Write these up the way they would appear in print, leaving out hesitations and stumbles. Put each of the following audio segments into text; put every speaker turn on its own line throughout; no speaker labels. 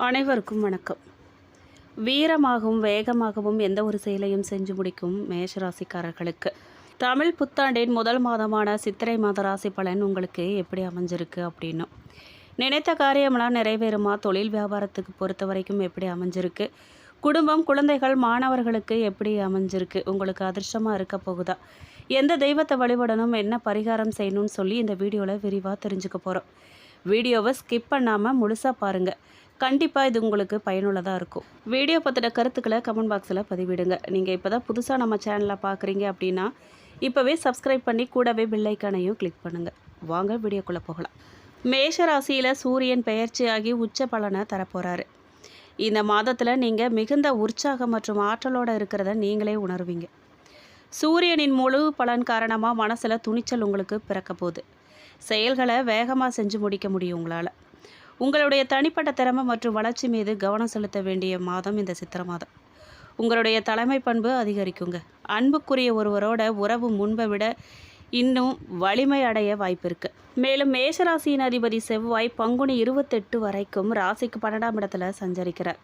அனைவருக்கும் வணக்கம். வீரமாகவும் வேகமாகவும் எந்த ஒரு செயலையும் செஞ்சு முடிக்கும் மேஷராசிக்காரர்களுக்கு தமிழ் புத்தாண்டின் முதல் மாதமான சித்திரை மாத ராசி பலன் உங்களுக்கு எப்படி அமைஞ்சிருக்கு அப்படின்னு நினைத்த காரியமெல்லாம் நிறைவேறுமா? தொழில் வியாபாரத்துக்கு பொறுத்த வரைக்கும் எப்படி அமைஞ்சிருக்கு? குடும்பம், குழந்தைகள், மாணவர்களுக்கு எப்படி அமைஞ்சிருக்கு? உங்களுக்கு அதிர்ஷ்டமாக இருக்க போகுதா? எந்த தெய்வத்தை வழிபடணும், என்ன பரிகாரம் செய்யணும்னு சொல்லி இந்த வீடியோவில் விரிவாக தெரிஞ்சுக்க போகிறோம். வீடியோவை ஸ்கிப் பண்ணாமல் முழுசாக பாருங்கள். கண்டிப்பாக இது உங்களுக்கு பயனுள்ளதாக இருக்கும். வீடியோ பற்றின கருத்துக்களை கமெண்ட் பாக்ஸில் பதிவிடுங்க. நீங்கள் இப்போ தான் புதுசாக நம்ம சேனலில் பார்க்குறீங்க அப்படின்னா இப்போவே சப்ஸ்கிரைப் பண்ணி கூடவே பெல் ஐக்கானையும் கிளிக் பண்ணுங்கள். வாங்க வீடியோக்குள்ளே போகலாம். மேஷ ராசியில் சூரியன் பெயர்ச்சியாகி உச்ச பலனை தரப்போகிறாரு. இந்த மாதத்தில் நீங்கள் மிகுந்த உற்சாகம் மற்றும் ஆற்றலோடு இருக்கிறத நீங்களே உணர்வீங்க. சூரியனின் முழு பலன் காரணமாக மனசில் துணிச்சல் உங்களுக்கு பிறக்க போகுது. செயல்களை வேகமாக செஞ்சு முடிக்க முடியும் உங்களால். உங்களுடைய தனிப்பட்ட திறமை மற்றும் வளர்ச்சி மீது கவனம் செலுத்த வேண்டிய மாதம் இந்த சித்திரை மாதம். உங்களுடைய தலைமை பண்பு அதிகரிக்குங்க. அன்புக்குரிய ஒருவரோட உறவு முன்பை விட இன்னும் வலிமை அடைய வாய்ப்பு இருக்குது. மேலும் மேஷராசியின் அதிபதி செவ்வாய் பங்குனி 28 வரைக்கும் ராசிக்கு 12ஆம் இடத்துல சஞ்சரிக்கிறார்.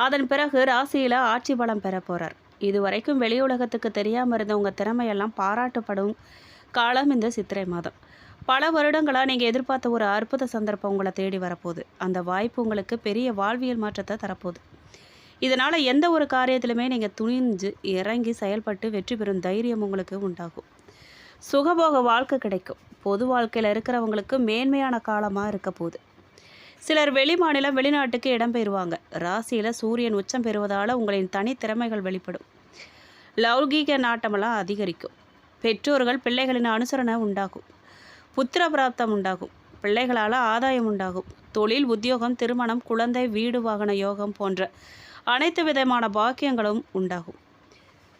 அதன் பிறகு ராசியில் ஆட்சி பலம் பெற போகிறார். இது வரைக்கும் வெளி உலகத்துக்கு தெரியாமல் இருந்த உங்கள் திறமையெல்லாம் பாராட்டப்படும் காலம் இந்த சித்திரை மாதம். பல வருடங்களாக நீங்கள் எதிர்பார்த்த ஒரு அற்புத சந்தர்ப்பம் உங்களை தேடி வரப்போகுது. அந்த வாய்ப்பு உங்களுக்கு பெரிய வாழ்வியல் மாற்றத்தை தரப்போகுது. இதனால் எந்த ஒரு காரியத்திலுமே நீங்கள் துணிஞ்சு இறங்கி செயல்பட்டு வெற்றி பெறும் தைரியம் உங்களுக்கு உண்டாகும். சுகபோக வாழ்க்கை கிடைக்கும். பொது வாழ்க்கையில் இருக்கிறவங்களுக்கு மேன்மையான காலமாக இருக்க போகுது. சிலர் வெளி மாநிலம், வெளிநாட்டுக்கு இடம்பெயர்வாங்க. ராசியில் சூரியன் உச்சம் பெறுவதால் உங்களின் தனித்திறமைகள் வெளிப்படும். லௌகீக நாட்டமெல்லாம் அதிகரிக்கும். பெற்றோர்கள் பிள்ளைகளின் அனுசரணை உண்டாகும். புத்திர பிராப்தம் உண்டாகும். பிள்ளைகளால் ஆதாயம் உண்டாகும். தொழில், உத்தியோகம், திருமணம், குழந்தை, வீடு, வாகன யோகம் போன்ற அனைத்து விதமான பாக்கியங்களும் உண்டாகும்.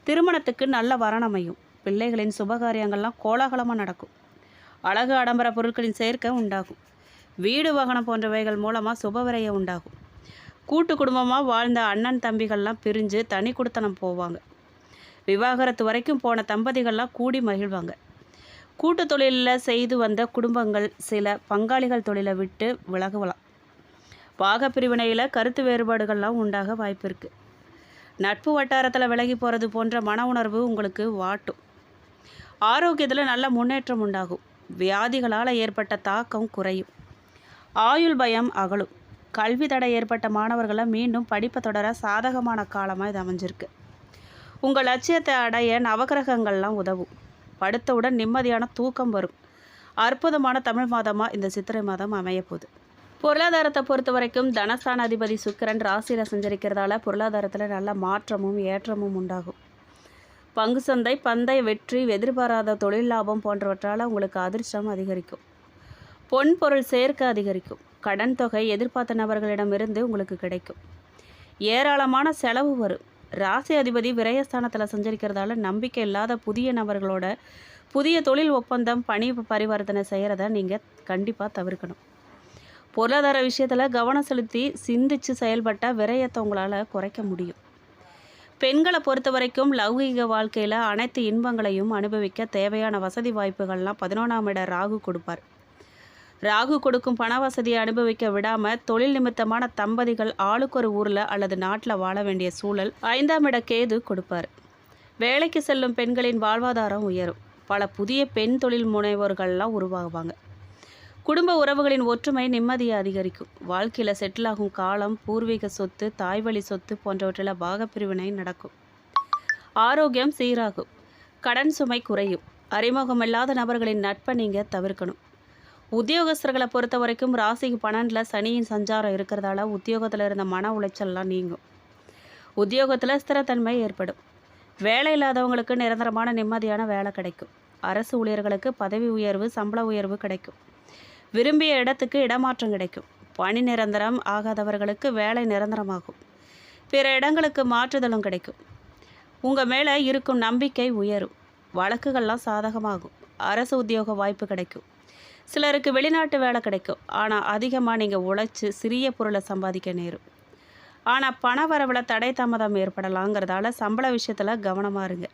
திருமணத்துக்கு நல்ல வரணமையும். பிள்ளைகளின் சுபகாரியங்கள்லாம் கோலாகலமாக நடக்கும். அழகு ஆடம்பர பொருட்களின் சேர்க்கை உண்டாகும். வீடு, வாகனம் போன்றவைகள் மூலமாக சுபவிரயம் உண்டாகும். கூட்டு குடும்பமாக வாழ்ந்த அண்ணன் தம்பிகள்லாம் பிரிஞ்சு தனி குடித்தனம் போவாங்க. விவாகரத்து வரைக்கும் போன தம்பதிகள்லாம் கூடி மகிழ்வாங்க. கூட்டு தொழிலில் செய்து வந்த குடும்பங்கள் சில பங்காளிகள் தொழிலை விட்டு விலகலாம். பாகப்பிரிவினையில் கருத்து வேறுபாடுகள்லாம் உண்டாக வாய்ப்பு இருக்குது. நட்பு வட்டாரத்தில் விலகி போகிறது போன்ற மன உணர்வு உங்களுக்கு வாட்டும். ஆரோக்கியத்தில் நல்ல முன்னேற்றம் உண்டாகும். வியாதிகளால் ஏற்பட்ட தாக்கம் குறையும். ஆயுள் பயம் அகலும். கல்வி தடை ஏற்பட்ட மாணவர்களை மீண்டும் படிப்பை தொடர சாதகமான காலமாக இது அமைஞ்சிருக்கு. உங்கள் லட்சியத்தை அடைய நவகிரகங்கள்லாம் உதவும். படுத்தவுடன் நிம்மதியான தூக்கம் வரும். அற்புதமான தமிழ் மாதமாக இந்த சித்திரை மாதம் அமையப்போகுது. பொருளாதாரத்தை பொறுத்த வரைக்கும் தனஸ்தான அதிபதி சுக்கிரன் ராசியில் சஞ்சரிக்கிறதால பொருளாதாரத்தில் நல்ல மாற்றமும் ஏற்றமும் உண்டாகும். பங்கு சந்தை, பந்தய வெற்றி, எதிர்பாராத தொழில் லாபம் போன்றவற்றால் உங்களுக்கு அதிர்ஷ்டம் அதிகரிக்கும். பொன் பொருள் சேர்க்க அதிகரிக்கும். கடன் தொகை எதிர்பார்த்த நபர்களிடமிருந்து உங்களுக்கு கிடைக்கும். ஏராளமான செலவு வரும். ராசி அதிபதி விரயஸ்தானத்தில் சஞ்சரிக்கிறதால நம்பிக்கை இல்லாத புதிய நபர்களோட புதிய தொழில் ஒப்பந்தம், பணி பரிவர்த்தனை செய்கிறத நீங்கள் கண்டிப்பாக தவிர்க்கணும். பொருளாதார விஷயத்தில் கவனம் செலுத்தி சிந்திச்சு செயல்பட்டால் விரயத்தை உங்களால் குறைக்க முடியும். பெண்களை பொறுத்த வரைக்கும் லௌகீக வாழ்க்கையில் அனைத்து இன்பங்களையும் அனுபவிக்க தேவையான வசதி வாய்ப்புகள்லாம் 11ஆம் இட ராகு கொடுப்பார். ராகு கொடுக்கும் பண வசதியை அனுபவிக்க விடாமல் தொழில் நிமித்தமான தம்பதிகள் ஆளுக்கு ஒரு ஊரில் அல்லது நாட்டில் வாழ வேண்டிய சூழல் 5ஆம் இட கேது கொடுப்பார். வேலைக்கு செல்லும் பெண்களின் வாழ்வாதாரம் உயரும். பல புதிய பெண் தொழில் முனைவோர்கள்லாம் உருவாகுவாங்க. குடும்ப உறவுகளின் ஒற்றுமை, நிம்மதியை அதிகரிக்கும். வாழ்க்கையில் செட்டில் ஆகும் காலம். பூர்வீக சொத்து, தாய்வழி சொத்து போன்றவற்றில் பாகப்பிரிவினை நடக்கும். ஆரோக்கியம் சீராகும். கடன் சுமை குறையும். அறிமுகமில்லாத நபர்களின் நட்பை நீங்கள் தவிர்க்கணும். உத்தியோகஸ்தர்களை பொறுத்த வரைக்கும் ராசிக்கு 12 சனியின் சஞ்சாரம் இருக்கிறதால உத்தியோகத்தில் இருந்த மன உளைச்சல்லாம் நீங்கும். உத்தியோகத்தில் ஸ்திரத்தன்மை ஏற்படும். வேலை இல்லாதவங்களுக்கு நிரந்தரமான நிம்மதியான வேலை கிடைக்கும். அரசு ஊழியர்களுக்கு பதவி உயர்வு, சம்பள உயர்வு கிடைக்கும். விரும்பிய இடத்துக்கு இடமாற்றம் கிடைக்கும். பணி நிரந்தரம் ஆகாதவர்களுக்கு வேலை நிரந்தரமாகும். பிற இடங்களுக்கு மாற்றுதலும் கிடைக்கும். உங்கள் மேலே இருக்கும் நம்பிக்கை உயரும். வழக்குகள்லாம் சாதகமாகும். அரசு உத்தியோக வாய்ப்பு கிடைக்கும். சிலருக்கு வெளிநாட்டு வேலை கிடைக்கும். ஆனால் அதிகமாக நீங்கள் உழைச்சி சிறிய பொருளை சம்பாதிக்க நேரும். ஆனால் பண வரவில் தடை தாமதம் ஏற்படலாங்கிறதால சம்பள விஷயத்தில் கவனமாக இருங்க.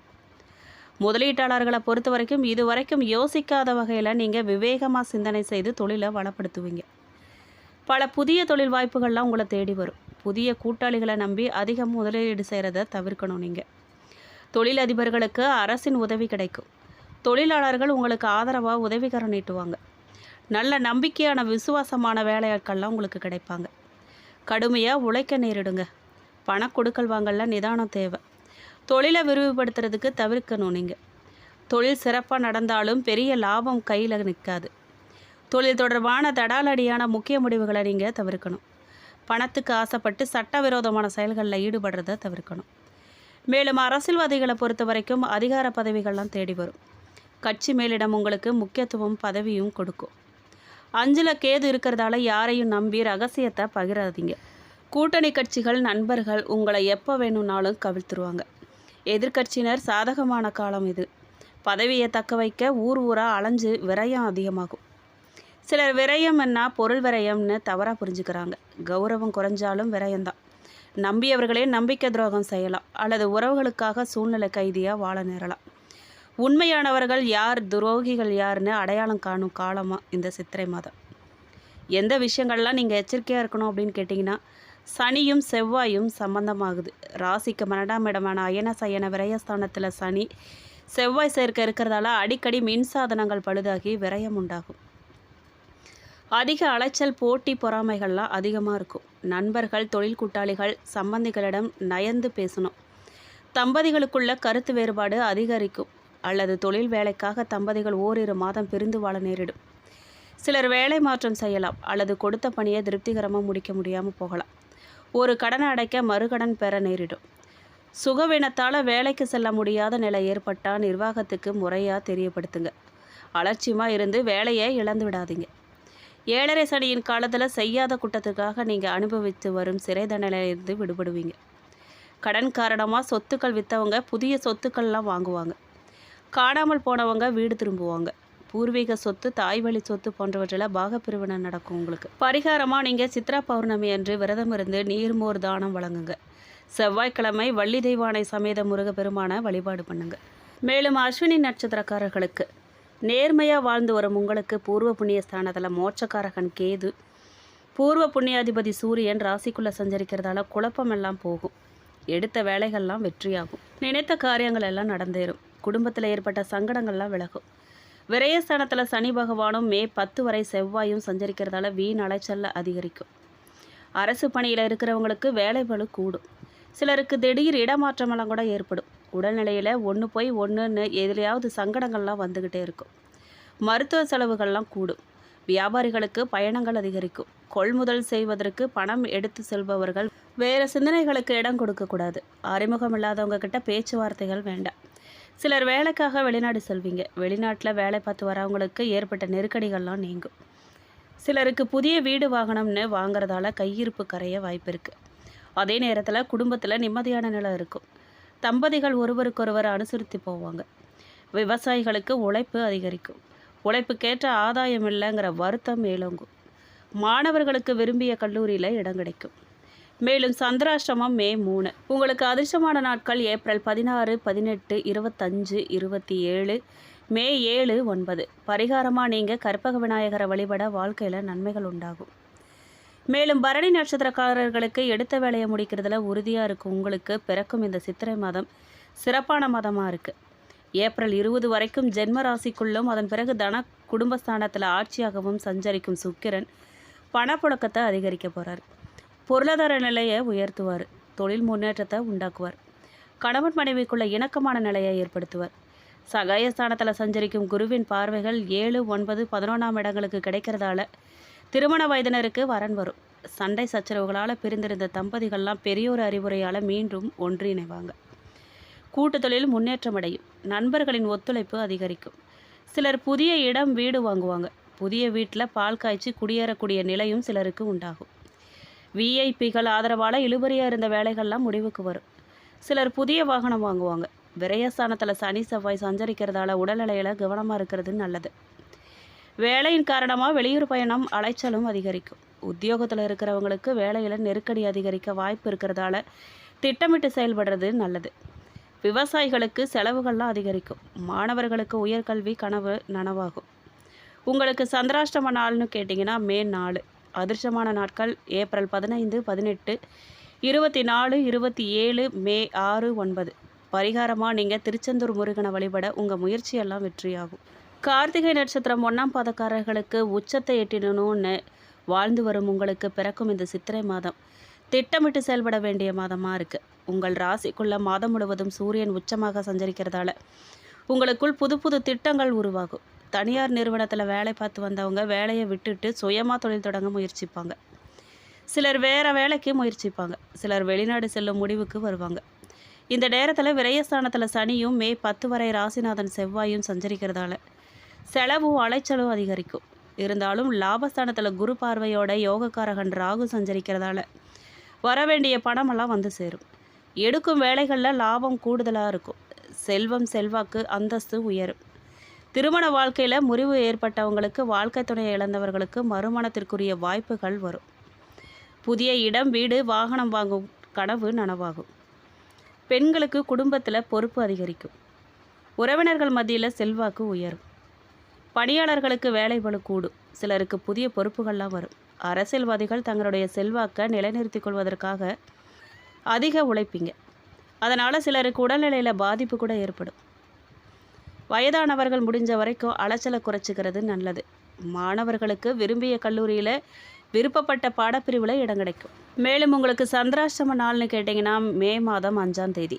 முதலீட்டாளர்களை பொறுத்த வரைக்கும் இதுவரைக்கும் யோசிக்காத வகையில் நீங்கள் விவேகமாக சிந்தனை செய்து தொழிலை வளப்படுத்துவீங்க. பல புதிய தொழில் வாய்ப்புகள்லாம் உங்களை தேடி வரும். புதிய கூட்டாளிகளை நம்பி அதிக முதலீடு செய்கிறத தவிர்க்கணும். நீங்கள் தொழிலதிபர்களுக்கு அரசின் உதவி கிடைக்கும். தொழிலாளர்கள் உங்களுக்கு ஆதரவாக உதவிகரம் நீட்டுவாங்க. நல்ல நம்பிக்கையான விசுவாசமான வேலையாட்கள்லாம் உங்களுக்கு கிடைப்பாங்க. கடுமையாக உழைக்க நேரிடுங்க. பண கொடுக்கல் வாங்கல நிதானம் தேவை. தொழிலை விரிவுபடுத்துறதுக்கு தவிர்க்கணும். நீங்கள் தொழில் சிறப்பாக நடந்தாலும் பெரிய லாபம் கையில் நிற்காது. தொழில் தொடர்பான தடாலடியான முக்கிய முடிவுகளை நீங்கள் தவிர்க்கணும். பணத்துக்கு ஆசைப்பட்டு சட்டவிரோதமான செயல்களில் ஈடுபடுறத தவிர்க்கணும். மேலும் அரசியல்வாதிகளை பொறுத்த வரைக்கும் அதிகார பதவிகள்லாம் தேடி வரும். கட்சி மேலிடம் உங்களுக்கு முக்கியத்துவம் பதவியும் கொடுக்கும். 5ல் கேது இருக்கிறதால யாரையும் நம்பி ரகசியத்தை பகிராதீங்க. கூட்டணி கட்சிகள் நண்பர்கள் உங்களை எப்போ வேணும்னாலும் கவிழ்த்துருவாங்க. எதிர்க்கட்சியினர் சாதகமான காலம் இது. பதவியை தக்க வைக்க ஊராக அலைஞ்சு விரயம் அதிகமாகும். சிலர் விரயம்னா பொருள் விரயம்னு தவறாக புரிஞ்சுக்கிறாங்க. கௌரவம் குறைஞ்சாலும் விரயம்தான். நம்பியவர்களே நம்பிக்கை துரோகம் செய்யலாம், அல்லது உறவுகளுக்காக சூழ்நிலை கைதியாக வாழ நேரலாம். உண்மையானவர்கள் யார், துரோகிகள் யாருன்னு அடையாளம் காணும் காலமாக இந்த சித்திரை மாதம். எந்த விஷயங்கள்லாம் நீங்கள் எச்சரிக்கையாக இருக்கணும் அப்படின்னு கேட்டிங்கன்னா, சனியும் செவ்வாயும் சம்பந்தமாகுது. ராசிக்கு 12ஆம் இடமான அயன சயன விரயஸ்தானத்தில் சனி செவ்வாய் சேர்க்க இருக்கிறதால அடிக்கடி மின்சாதனங்கள் பழுதாகி விரயம் உண்டாகும். அதிக அலைச்சல், போட்டி, பொறாமைகள்லாம் அதிகமாக இருக்கும். நண்பர்கள், தொழில் கூட்டாளிகள், சம்பந்திகளிடம் நயந்து பேசணும். தம்பதிகளுக்குள்ள கருத்து வேறுபாடு அதிகரிக்கும். அல்லது தொழில் வேலைக்காக தம்பதிகள் ஓரிரு மாதம் பிரிந்து வாழ நேரிடும். சிலர் வேலை மாற்றம் செய்யலாம், அல்லது கொடுத்த பணியை திருப்திகரமாக முடிக்க முடியாமல் போகலாம். ஒரு கடனை அடைக்க மறுகடன் பெற நேரிடும். சுகவீனத்தால் வேலைக்கு செல்ல முடியாத நிலை ஏற்பட்டால் நிர்வாகத்துக்கு முறையாக தெரியப்படுத்துங்க. அலட்சியமாக இருந்து வேலையை இழந்து விடாதீங்க. 7.5 சனியின் காலத்தில் செய்யாத குற்றத்துக்காக நீங்கள் அனுபவித்து வரும் சிறை தண்டனையிலிருந்து விடுபடுவீங்க. கடன் காரணமாக சொத்துக்கள் விற்றவங்க புதிய சொத்துக்கள்லாம் வாங்குவாங்க. காணாமல் போனவங்க வீடு திரும்புவாங்க. பூர்வீக சொத்து, தாய் வழி சொத்து போன்றவற்றில் பாகப்பிரிவினை நடக்கும். உங்களுக்கு பரிகாரமாக நீங்கள் சித்ரா பௌர்ணமி அன்று விரதம் இருந்து நீர்மோர் தானம் வழங்குங்க. செவ்வாய்க்கிழமை வள்ளி தெய்வானை சமேத முருகப்பெருமான வழிபாடு பண்ணுங்க. மேலும் அஸ்வினி நட்சத்திரக்காரர்களுக்கு நேர்மையாக வாழ்ந்து வரும் உங்களுக்கு பூர்வ புண்ணிய ஸ்தானத்தில் மோட்சக்காரகன் கேது, பூர்வ புண்ணியாதிபதி சூரியன் ராசிக்குள்ளே சஞ்சரிக்கிறதால குழப்பமெல்லாம் போகும். எடுத்த வேலைகள்லாம் வெற்றியாகும். நினைத்த காரியங்கள் எல்லாம் நடந்தேறும். குடும்பத்தில் ஏற்பட்ட சங்கடங்கள்லாம் விலகும். விரயஸ்தானத்தில் சனி பகவானும் மே 10 வரை செவ்வாயும் சஞ்சரிக்கிறதால வீண் அலைச்சல் அதிகரிக்கும். அரசு பணியில் இருக்கிறவங்களுக்கு வேலை பளு கூடும். சிலருக்கு திடீர் இடமாற்றமெல்லாம் கூட ஏற்படும். உடல்நிலையில் ஒன்று போய் ஒன்றுன்னு எதுலையாவது சங்கடங்கள்லாம் வந்துக்கிட்டே இருக்கும். மருத்துவ செலவுகள்லாம் கூடும். வியாபாரிகளுக்கு பயணங்கள் அதிகரிக்கும். கொள்முதல் செய்வதற்கு பணம் எடுத்து செல்பவர்கள் வேறு சிந்தனைகளுக்கு இடம் கொடுக்கக்கூடாது. அறிமுகம் இல்லாதவங்க கிட்ட பேச்சுவார்த்தைகள் வேண்டாம். சிலர் வேலைக்காக வெளிநாடு செல்வீங்க. வெளிநாட்டில் வேலை பார்த்து வரவங்களுக்கு ஏற்பட்ட நெருக்கடிகள்லாம் நீங்கும். சிலருக்கு புதிய வீடு வாகனம்னு வாங்குறதால கையிருப்பு கரைய வாய்ப்பு இருக்குது. அதே நேரத்தில் குடும்பத்தில் நிம்மதியான நிலை இருக்கும். தம்பதிகள் ஒருவருக்கொருவர் அனுசரித்து போவாங்க. விவசாயிகளுக்கு உழைப்பு அதிகரிக்கும். உழைப்புக்கேற்ற ஆதாயம் இல்லைங்கிற வருத்தம் மேலோங்கும். மாணவர்களுக்கு விரும்பிய கல்லூரியில் இடம் கிடைக்கும். மேலும் சந்திராஷ்டமம் மே 3. உங்களுக்கு அதிர்ஷ்டமான நாட்கள் ஏப்ரல் 16, 18, 25, 27, மே 7, 9. பரிகாரமாக நீங்கள் கற்பக விநாயகரை வழிபட வாழ்க்கையில் நன்மைகள் உண்டாகும். மேலும் பரணி நட்சத்திரக்காரர்களுக்கு எடுத்த வேலையை முடிக்கிறதுல உறுதியாக இருக்கும். உங்களுக்கு பிறக்கும் இந்த சித்திரை மாதம் சிறப்பான மாதமாக இருக்குது. ஏப்ரல் 20 வரைக்கும் ஜென்ம ராசிக்குள்ளும் அதன் பிறகு தன குடும்பஸ்தானத்தில் ஆட்சியாகவும் சஞ்சரிக்கும் சுக்கிரன் பணப்புழக்கத்தை அதிகரிக்க போகிறார். பொருளாதார நிலையை உயர்த்துவார். தொழில் முன்னேற்றத்தை உண்டாக்குவார். கணவன் மனைவிக்குள்ள இணக்கமான நிலையை ஏற்படுத்துவார். சகாயஸ்தானத்தில் சஞ்சரிக்கும் குருவின் பார்வைகள் 7, 9, 11ஆம் இடங்களுக்கு கிடைக்கிறதால திருமண வயதினருக்கு வரன் வரும். சண்டை சச்சரவுகளால் பிரிந்திருந்த தம்பதிகள்லாம் பெரியோர் அறிவுரையால் மீண்டும் ஒன்றிணைவாங்க. கூட்டு தொழில் முன்னேற்றம் அடையும். நண்பர்களின் ஒத்துழைப்பு அதிகரிக்கும். சிலர் புதிய இடம், வீடு வாங்குவாங்க. புதிய வீட்டில் பால் காய்ச்சி குடியேறக்கூடிய நிலையும் சிலருக்கு உண்டாகும். விஐபிகள் ஆதரவால் இழுபறியாக இருந்த வேலைகள்லாம் முடிவுக்கு வரும். சிலர் புதிய வாகனம் வாங்குவாங்க. விரயஸ்தானத்தில் சனி செவ்வாய் சஞ்சரிக்கிறதால உடல்நிலையில் கவனமாக இருக்கிறது நல்லது. வேலையின் காரணமாக வெளியூர் பயணம், அலைச்சலும் அதிகரிக்கும். உத்தியோகத்தில் இருக்கிறவங்களுக்கு வேலையில் நெருக்கடி அதிகரிக்க வாய்ப்பு இருக்கிறதால திட்டமிட்டு செயல்படுறது நல்லது. விவசாயிகளுக்கு செலவுகள்லாம் அதிகரிக்கும். மாணவர்களுக்கு உயர்கல்வி கனவு நனவாகும். உங்களுக்கு சந்திராஷ்டம நாள்னு கேட்டிங்கன்னா மே 4. அதிர்ஷ்டமான நாட்கள் ஏப்ரல் 15, 18, 24, 27, மே 6, 9. பரிகாரமாக நீங்கள் திருச்செந்தூர் முருகனை வழிபட உங்கள் முயற்சியெல்லாம் வெற்றியாகும். கார்த்திகை நட்சத்திரம் 1ஆம் பாதக்காரர்களுக்கு உச்சத்தை எட்டிடணும்னு வாழ்ந்து வரும் உங்களுக்கு பிறக்கும் இந்த சித்திரை மாதம் திட்டமிட்டு செயல்பட வேண்டிய மாதமாக இருக்குது. உங்கள் ராசிக்குள்ள மாதம் முழுவதும் சூரியன் உச்சமாக சஞ்சரிக்கிறதால உங்களுக்குள் புது புது திட்டங்கள் உருவாகும். தனியார் நிறுவனத்தில் வேலை பார்த்து வந்தவங்க வேலையை விட்டுட்டு சுயமாக தொழில் தொடங்க முயற்சிப்பாங்க. சிலர் வேறு வேலைக்கு முயற்சிப்பாங்க. சிலர் வெளிநாடு செல்லும் முடிவுக்கு வருவாங்க. இந்த நேரத்தில் விரயஸ்தானத்தில் சனியும் மே 10 வரை ராசிநாதன் செவ்வாயும் சஞ்சரிக்கிறதால செலவும் அலைச்சலும் அதிகரிக்கும். இருந்தாலும் லாபஸ்தானத்தில் குரு பார்வையோட யோகக்காரகன் ராகு சஞ்சரிக்கிறதால வரவேண்டிய பணமெல்லாம் வந்து சேரும். எடுக்கும் வேலைகளில் லாபம் கூடுதலாக இருக்கும். செல்வம் செல்வாக்கு அந்தஸ்து உயரும். திருமண வாழ்க்கையில் முறிவு ஏற்பட்டவங்களுக்கு, வாழ்க்கை துணையை இழந்தவர்களுக்கு மறுமணத்திற்குரிய வாய்ப்புகள் வரும். புதிய இடம், வீடு, வாகனம் வாங்கும் கனவு நனவாகும். பெண்களுக்கு குடும்பத்தில் பொறுப்பு அதிகரிக்கும். உறவினர்கள் மத்தியில் செல்வாக்கு உயரும். பணியாளர்களுக்கு வேலை பளு கூடும். சிலருக்கு புதிய பொறுப்புகள்லாம் வரும். அரசியல்வாதிகள் தங்களுடைய செல்வாக்கை நிலைநிறுத்திக் கொள்வதற்காக அதிக உழைப்பீங்க. அதனால் சிலருக்கு உடல்நிலையில் பாதிப்பு கூட ஏற்படும். வயதானவர்கள் முடிஞ்ச வரைக்கும் அலைச்சலை குறைச்சிக்கிறது நல்லது. மாணவர்களுக்கு விரும்பிய கல்லூரியில் விருப்பப்பட்ட பாடப்பிரிவில் இடம் கிடைக்கும். மேலும் உங்களுக்கு சந்திராஷ்டம நாள்னு கேட்டிங்கன்னா மே மாதம் 5ஆம் தேதி.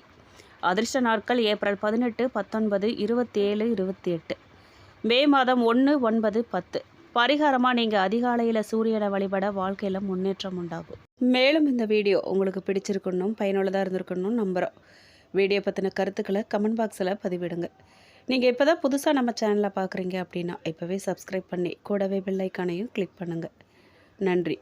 அதிர்ஷ்ட நாட்கள் ஏப்ரல் 18, 19, 27, 28. மே மாதம் 1, 9, 10. பரிகாரமாக நீங்கள் அதிகாலையில் சூரியனை வழிபட வாழ்க்கையில் முன்னேற்றம் உண்டாகும். மேலும் இந்த வீடியோ உங்களுக்கு பிடிச்சிருக்கணும், பயனுள்ளதாக இருந்திருக்கணும் நம்புகிறோம். வீடியோ பற்றின கருத்துக்களை கமெண்ட் பாக்ஸில் பதிவிடுங்க. நீங்கள் இப்போ தான் புதுசாக நம்ம சேனலை பார்க்குறீங்க அப்படின்னா இப்போவே சப்ஸ்கிரைப் பண்ணி கூடவே பெல் ஐக்கானையும் கிளிக் பண்ணுங்கள். நன்றி.